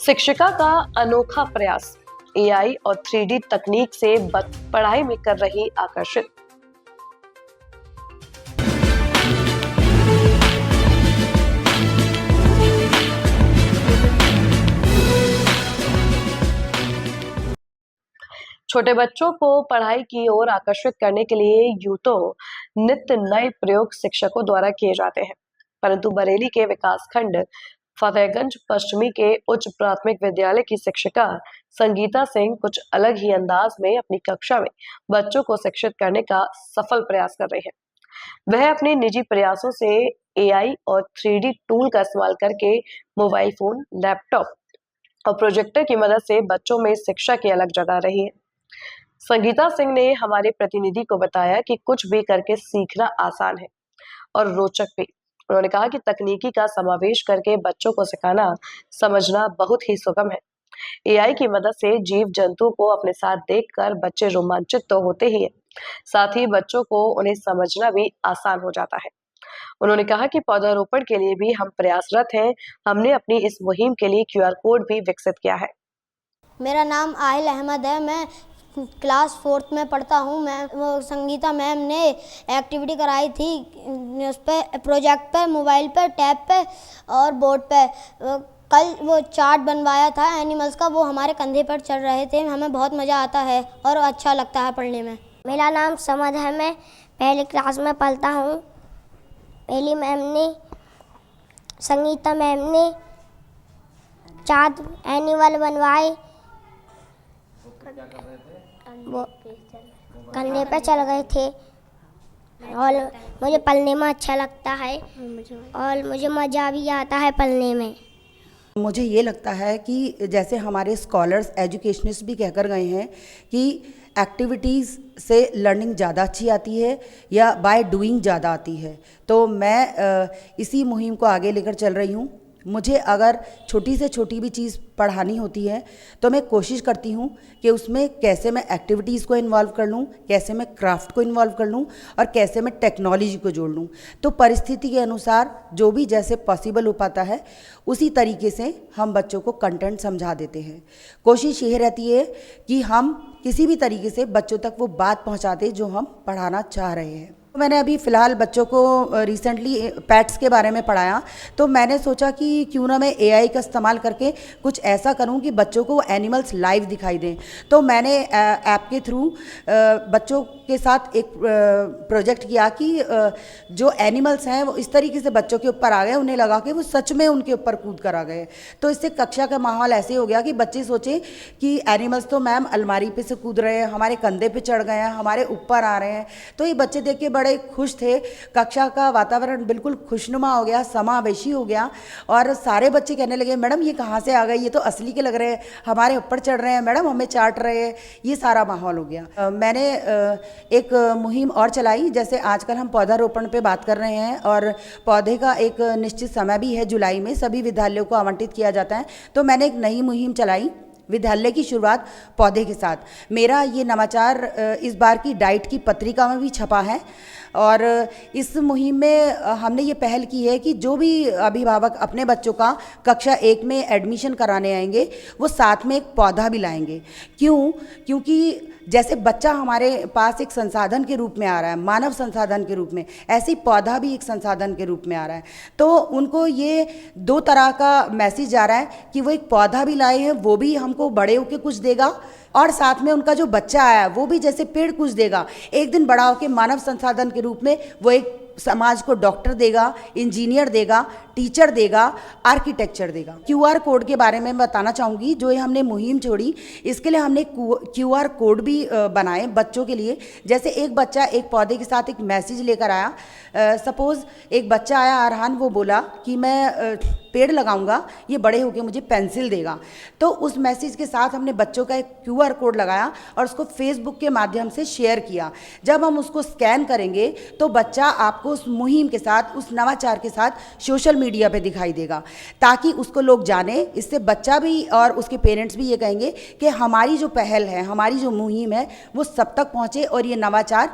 शिक्षिका का अनोखा प्रयास, एआई और 3D तकनीक से पढ़ाई में कर रही आकर्षित। छोटे बच्चों को पढ़ाई की ओर आकर्षित करने के लिए यूं तो नित्य नए प्रयोग शिक्षकों द्वारा किए जाते हैं, परंतु बरेली के विकासखंड फतेहगंज पश्चिमी के उच्च प्राथमिक विद्यालय की शिक्षिका संगीता सिंह कुछ अलग ही अंदाज में अपनी कक्षा में बच्चों को शिक्षित करने का सफल प्रयास कर रही है। वह अपने निजी प्रयासों से एआई और 3D टूल का इस्तेमाल करके मोबाइल फोन, लैपटॉप और प्रोजेक्टर की मदद से बच्चों में शिक्षा की अलग जगा रही है। संगीता सिंह ने हमारे प्रतिनिधि को बताया कि कुछ भी करके सीखना आसान है और रोचक भी। उन्होंने कहा कि तकनीकी का समावेश करके बच्चों को सिखाना समझना बहुत ही सुगम है। एआई की मदद से जीव जंतु को अपने साथ देखकर बच्चे रोमांचित तो होते ही हैं, साथ ही बच्चों को उन्हें समझना भी आसान हो जाता है। उन्होंने कहा कि पौधारोपण के लिए भी हम प्रयासरत हैं। हमने अपनी इस मुहिम के लिए क्यूआर कोड भी विकसित किया है। मेरा नाम आहिल अहमद है। मैं क्लास 4th में पढ़ता हूँ। वो संगीता मैम ने एक्टिविटी कराई थी उस पर, प्रोजेक्ट पे, मोबाइल पे, टैब पे और बोर्ड पे। कल वो चार्ट बनवाया था एनिमल्स का, वो हमारे कंधे पर चढ़ रहे थे। हमें बहुत मज़ा आता है और अच्छा लगता है पढ़ने में। मेरा नाम समद है। मैं पहली क्लास में पढ़ता हूँ। पहली मैम ने, संगीता मैम ने चार्ट एनिमल बनवाए, वो कंधे पे चल गए थे और मुझे पढ़ने में अच्छा लगता है और मुझे मज़ा भी आता है पढ़ने में। मुझे ये लगता है कि जैसे हमारे स्कॉलर्स, एजुकेशनिस्ट भी कहकर गए हैं कि एक्टिविटीज़ से लर्निंग ज़्यादा अच्छी आती है या बाय डूइंग ज़्यादा आती है, तो मैं इसी मुहिम को आगे लेकर चल रही हूँ। मुझे अगर छोटी से छोटी भी चीज़ पढ़ानी होती है तो मैं कोशिश करती हूँ कि उसमें कैसे मैं एक्टिविटीज़ को इन्वॉल्व कर लूँ, कैसे मैं क्राफ्ट को इन्वॉल्व कर लूँ और कैसे मैं टेक्नोलॉजी को जोड़ लूँ। तो परिस्थिति के अनुसार जो भी जैसे पॉसिबल हो पाता है उसी तरीके से हम बच्चों को कंटेंट समझा देते हैं। कोशिश ये रहती है कि हम किसी भी तरीके से बच्चों तक वो बात पहुँचा दें जो हम पढ़ाना चाह रहे हैं। मैंने अभी फ़िलहाल बच्चों को रिसेंटली पेट्स के बारे में पढ़ाया, तो मैंने सोचा कि क्यों ना मैं एआई का इस्तेमाल करके कुछ ऐसा करूं कि बच्चों को एनिमल्स लाइव दिखाई दें। तो मैंने ऐप के थ्रू बच्चों के साथ एक प्रोजेक्ट किया कि जो एनिमल्स हैं वो इस तरीके से बच्चों के ऊपर आ गए, उन्हें लगा कि वो सच में उनके ऊपर कूद कर आ गए। तो इससे कक्षा का माहौल ऐसे हो गया कि बच्चे सोचे कि एनिमल्स तो मैम अलमारी पे से कूद रहे हैं, हमारे कंधे पे चढ़ गए हैं, हमारे ऊपर आ रहे हैं। तो ये बच्चे देख के बड़े खुश थे। कक्षा का वातावरण बिल्कुल खुशनुमा हो गया, समावेशी हो गया और सारे बच्चे कहने लगे मैडम ये कहाँ से आ गए, ये तो असली के लग रहे हैं, हमारे ऊपर चढ़ रहे हैं, मैडम हमें चाट रहे हैं। ये सारा माहौल हो गया। मैंने एक मुहिम और चलाई, जैसे आजकल हम पौधारोपण पे बात कर रहे हैं और पौधे का एक निश्चित समय भी है, जुलाई में सभी विद्यालयों को आवंटित किया जाता है। तो मैंने एक नई मुहिम चलाई, विद्यालय की शुरुआत पौधे के साथ। मेरा ये नवाचार इस बार की डाइट की पत्रिका में भी छपा है और इस मुहिम में हमने ये पहल की है कि जो भी अभिभावक अपने बच्चों का कक्षा 1 में एडमिशन कराने आएंगे वो साथ में एक पौधा भी लाएंगे। क्योंकि जैसे बच्चा हमारे पास एक संसाधन के रूप में आ रहा है, मानव संसाधन के रूप में, ऐसे ही पौधा भी एक संसाधन के रूप में आ रहा है। तो उनको ये 2 तरह का मैसेज जा रहा है कि वो एक पौधा भी लाए हैं, वो भी हमको बड़े होकर कुछ देगा और साथ में उनका जो बच्चा आया है वो भी जैसे पेड़ कुछ देगा, एक दिन बड़ा होकर मानव संसाधन के रूप में वो एक समाज को डॉक्टर देगा, इंजीनियर देगा, टीचर देगा, आर्किटेक्चर देगा। क्यूआर कोड के बारे में बताना चाहूँगी। जो ये हमने मुहिम छोड़ी, इसके लिए हमने क्यूआर कोड भी बनाए बच्चों के लिए। जैसे एक बच्चा एक पौधे के साथ एक मैसेज लेकर आया। सपोज़ एक बच्चा आया अरहान, वो बोला कि मैं पेड़ लगाऊंगा, ये बड़े होकर मुझे पेंसिल देगा। तो उस मैसेज के साथ हमने बच्चों का एक क्यूआर कोड लगाया और उसको फेसबुक के माध्यम से शेयर किया। जब हम उसको स्कैन करेंगे तो बच्चा आपको उस मुहिम के साथ, उस नवाचार के साथ सोशल मीडिया पे दिखाई देगा, ताकि उसको लोग जाने। इससे बच्चा भी और उसके पेरेंट्स भी ये कहेंगे कि हमारी जो पहल है, हमारी जो मुहिम है वो सब तक पहुँचे और ये नवाचार